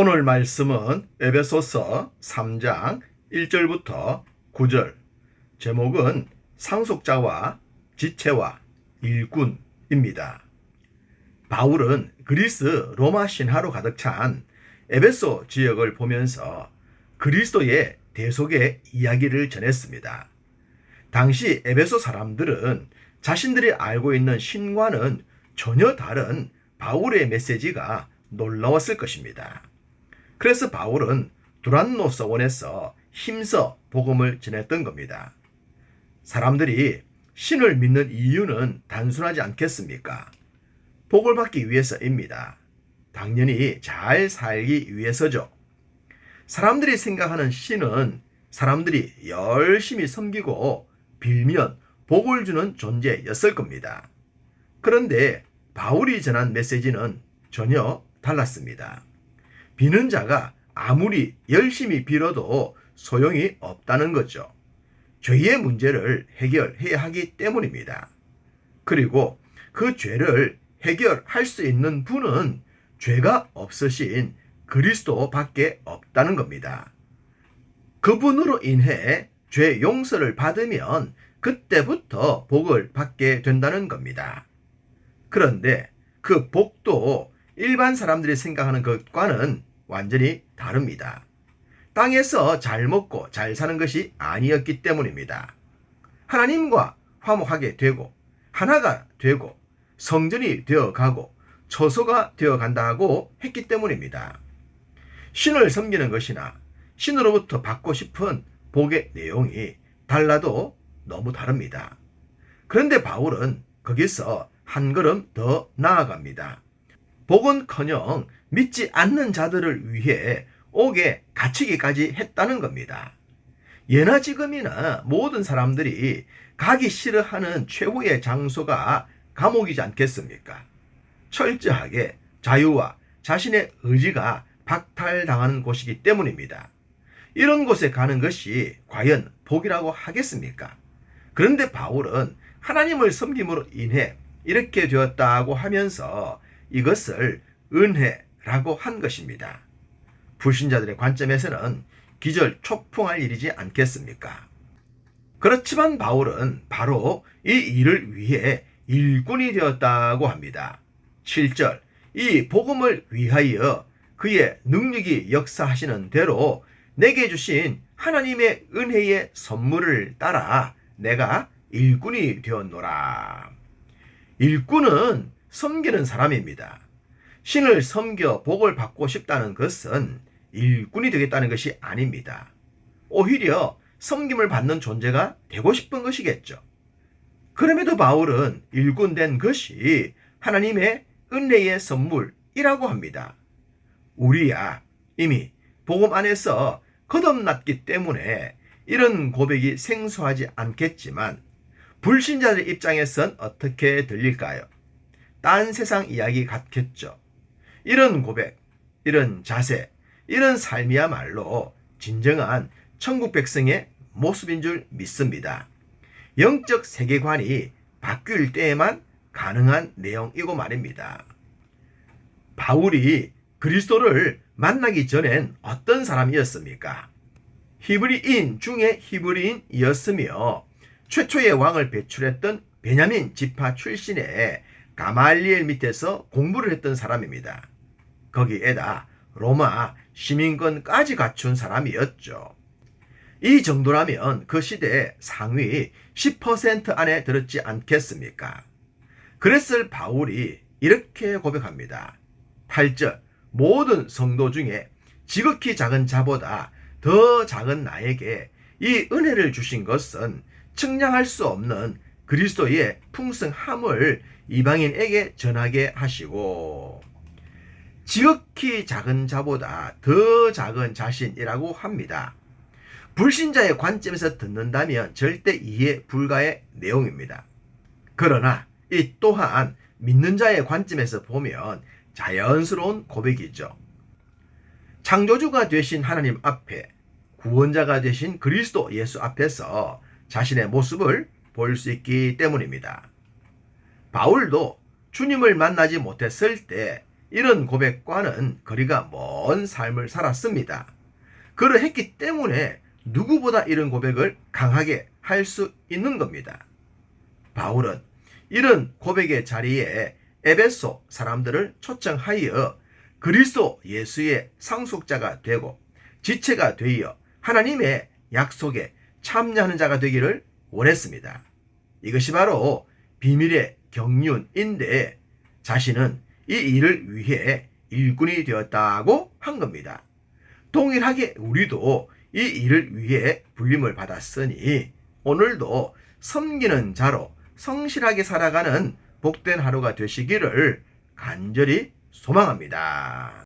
오늘 말씀은 에베소서 3장 1절부터 9절, 제목은 상속자와 지체와 일꾼입니다. 바울은 그리스 로마 신화로 가득 찬 에베소 지역을 보면서 그리스도의 대속의 이야기를 전했습니다. 당시 에베소 사람들은 자신들이 알고 있는 신과는 전혀 다른 바울의 메시지가 놀라웠을 것입니다. 그래서 바울은 두란노 서원에서 힘써 복음을 전했던 겁니다. 사람들이 신을 믿는 이유는 단순하지 않겠습니까? 복을 받기 위해서입니다. 당연히 잘 살기 위해서죠. 사람들이 생각하는 신은 사람들이 열심히 섬기고 빌면 복을 주는 존재였을 겁니다. 그런데 바울이 전한 메시지는 전혀 달랐습니다. 비는 자가 아무리 열심히 빌어도 소용이 없다는 거죠. 죄의 문제를 해결해야 하기 때문입니다. 그리고 그 죄를 해결할 수 있는 분은 죄가 없으신 그리스도밖에 없다는 겁니다. 그분으로 인해 죄 용서를 받으면 그때부터 복을 받게 된다는 겁니다. 그런데 그 복도 일반 사람들이 생각하는 것과는 완전히 다릅니다. 땅에서 잘 먹고 잘 사는 것이 아니었기 때문입니다. 하나님과 화목하게 되고 하나가 되고 성전이 되어가고 처소가 되어간다고 했기 때문입니다. 신을 섬기는 것이나 신으로부터 받고 싶은 복의 내용이 달라도 너무 다릅니다. 그런데 바울은 거기서 한 걸음 더 나아갑니다. 복은커녕 믿지 않는 자들을 위해 옥에 갇히기까지 했다는 겁니다. 예나 지금이나 모든 사람들이 가기 싫어하는 최후의 장소가 감옥이지 않겠습니까? 철저하게 자유와 자신의 의지가 박탈당하는 곳이기 때문입니다. 이런 곳에 가는 것이 과연 복이라고 하겠습니까? 그런데 바울은 하나님을 섬김으로 인해 이렇게 되었다고 하면서 이것을 은혜라고 한 것입니다. 불신자들의 관점에서는 기절초풍할 일이지 않겠습니까? 그렇지만 바울은 바로 이 일을 위해 일꾼이 되었다고 합니다. 7절, 이 복음을 위하여 그의 능력이 역사하시는 대로 내게 주신 하나님의 은혜의 선물을 따라 내가 일꾼이 되었노라. 일꾼은 섬기는 사람입니다. 신을 섬겨 복을 받고 싶다는 것은 일꾼이 되겠다는 것이 아닙니다. 오히려 섬김을 받는 존재가 되고 싶은 것이겠죠. 그럼에도 바울은 일꾼 된 것이 하나님의 은혜의 선물이라고 합니다. 우리야 이미 복음 안에서 거듭났기 때문에 이런 고백이 생소하지 않겠지만 불신자들 입장에선 어떻게 들릴까요? 딴 세상 이야기 같겠죠. 이런 고백, 이런 자세, 이런 삶이야말로 진정한 천국 백성의 모습인 줄 믿습니다. 영적 세계관이 바뀔 때에만 가능한 내용이고 말입니다. 바울이 그리스도를 만나기 전엔 어떤 사람이었습니까? 히브리인 중에 히브리인이었으며 최초의 왕을 배출했던 베냐민 지파 출신의 가말리엘 밑에서 공부를 했던 사람입니다. 거기에다 로마 시민권까지 갖춘 사람이었죠. 이 정도라면 그 시대 상위 10% 안에 들었지 않겠습니까? 그랬을 바울이 이렇게 고백합니다. 8절, 모든 성도 중에 지극히 작은 자보다 더 작은 나에게 이 은혜를 주신 것은 측량할 수 없는 그리스도의 풍성함을 이방인에게 전하게 하시고, 지극히 작은 자보다 더 작은 자신이라고 합니다. 불신자의 관점에서 듣는다면 절대 이해 불가의 내용입니다. 그러나 이 또한 믿는 자의 관점에서 보면 자연스러운 고백이죠. 창조주가 되신 하나님 앞에 구원자가 되신 그리스도 예수 앞에서 자신의 모습을 볼 수 있기 때문입니다. 바울도 주님을 만나지 못했을 때 이런 고백과는 거리가 먼 삶을 살았습니다. 그러했기 때문에 누구보다 이런 고백을 강하게 할 수 있는 겁니다. 바울은 이런 고백의 자리에 에베소 사람들을 초청하여 그리스도 예수의 상속자가 되고 지체가 되어 하나님의 약속에 참여하는 자가 되기를 원했습니다. 이것이 바로 비밀의 경륜인데 자신은 이 일을 위해 일꾼이 되었다고 한 겁니다. 동일하게 우리도 이 일을 위해 불림을 받았으니 오늘도 섬기는 자로 성실하게 살아가는 복된 하루가 되시기를 간절히 소망합니다.